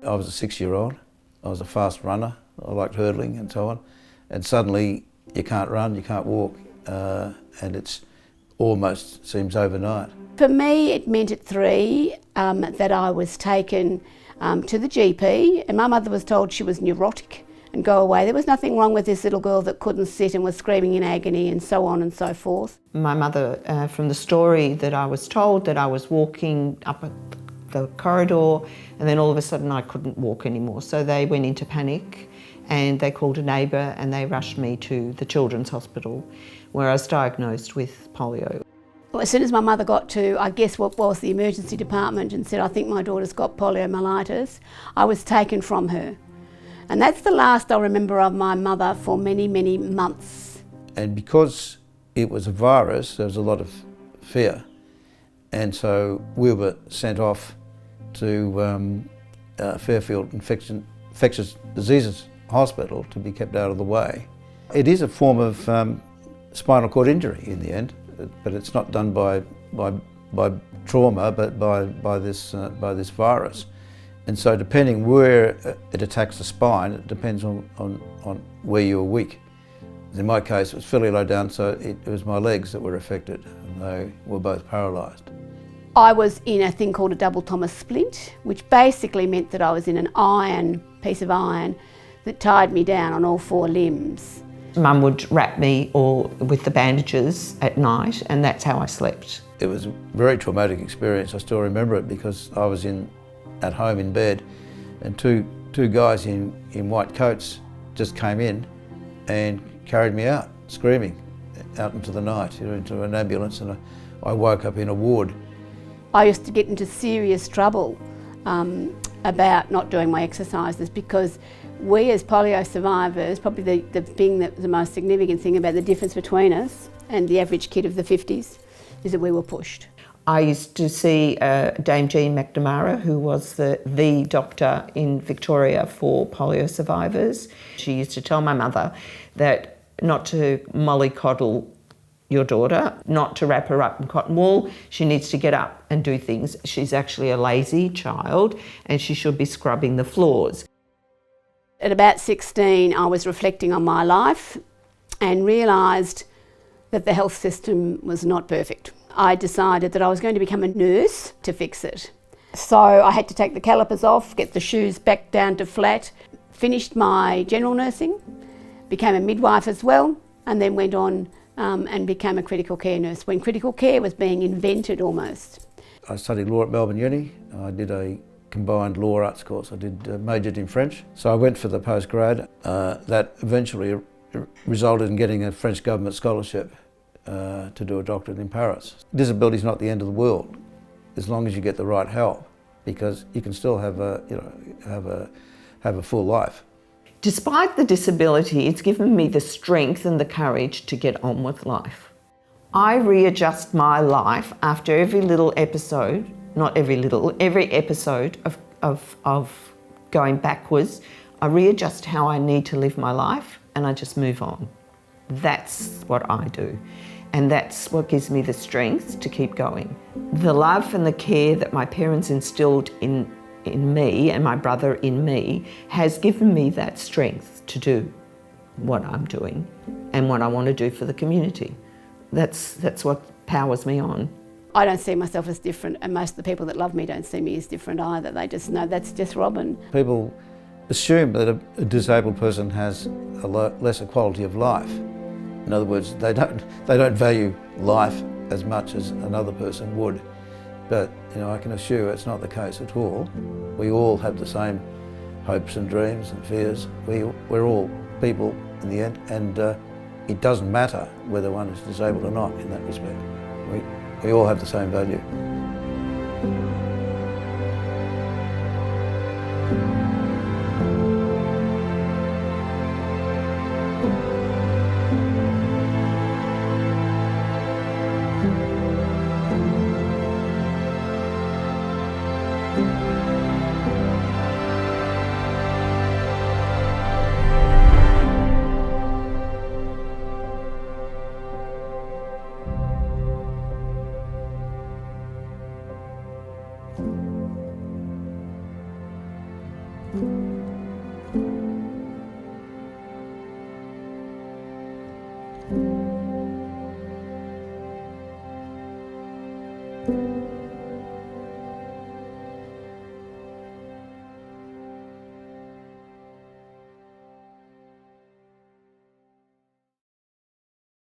I was a 6-year-old. I was a fast runner. I liked hurdling and so on. And suddenly you can't run, you can't walk, and it's almost seems overnight. For me, it meant at 3 that I was taken to the GP, and my mother was told she was neurotic and go away. There was nothing wrong with this little girl that couldn't sit and was screaming in agony and so on and so forth. My mother, from the story that I was told, that I was walking up the corridor and then all of a sudden I couldn't walk anymore. So they went into panic and they called a neighbour and they rushed me to the Children's Hospital where I was diagnosed with polio. Well, as soon as my mother got to, I guess what was the emergency department and said, I think my daughter's got poliomyelitis, I was taken from her. And that's the last I remember of my mother for many, many months. And because it was a virus, there was a lot of fear. And so we were sent off to Fairfield Infectious Diseases Hospital to be kept out of the way. It is a form of spinal cord injury in the end, but it's not done by trauma, but by this virus. And so depending where it attacks the spine, it depends on where you're weak. In my case, it was fairly low down, so it was my legs that were affected, and they were both paralysed. I was in a thing called a double Thomas splint, which basically meant that I was in an piece of iron that tied me down on all 4 limbs. Mum would wrap me all with the bandages at night, and that's how I slept. It was a very traumatic experience. I still remember it because I was at home in bed, and two guys in white coats just came in and carried me out, screaming, out into the night, into an ambulance, and I woke up in a ward. I used to get into serious trouble about not doing my exercises because we as polio survivors, probably the thing that the most significant thing about the difference between us and the average kid of the 50s is that we were pushed. I used to see Dame Jean McNamara, who was the doctor in Victoria for polio survivors. She used to tell my mother that not to mollycoddle your daughter, not to wrap her up in cotton wool. She needs to get up and do things. She's actually a lazy child and she should be scrubbing the floors. At about 16, I was reflecting on my life and realised that the health system was not perfect. I decided that I was going to become a nurse to fix it. So I had to take the calipers off, get the shoes back down to flat, finished my general nursing, became a midwife as well, and then went on and became a critical care nurse when critical care was being invented almost. I studied law at Melbourne Uni. I did a combined law arts course. I majored in French. So I went for the postgrad. That eventually resulted in getting a French government scholarship to do a doctorate in Paris. Disability is not the end of the world, as long as you get the right help, because you can still have a full life. Despite the disability, it's given me the strength and the courage to get on with life. I readjust my life after every little episode, every episode of going backwards. I readjust how I need to live my life and I just move on. That's what I do. And that's what gives me the strength to keep going. The love and the care that my parents instilled in me and my brother in me has given me that strength to do what I'm doing and what I want to do for the community. That's what powers me on. I don't see myself as different, and most of the people that love me don't see me as different either. They just know that's just Robyn. People assume that a disabled person has a lesser quality of life. In other words, they don't value life as much as another person would. But I can assure you it's not the case at all. We all have the same hopes and dreams and fears. We're all people in the end, and it doesn't matter whether one is disabled or not in that respect. We all have the same value.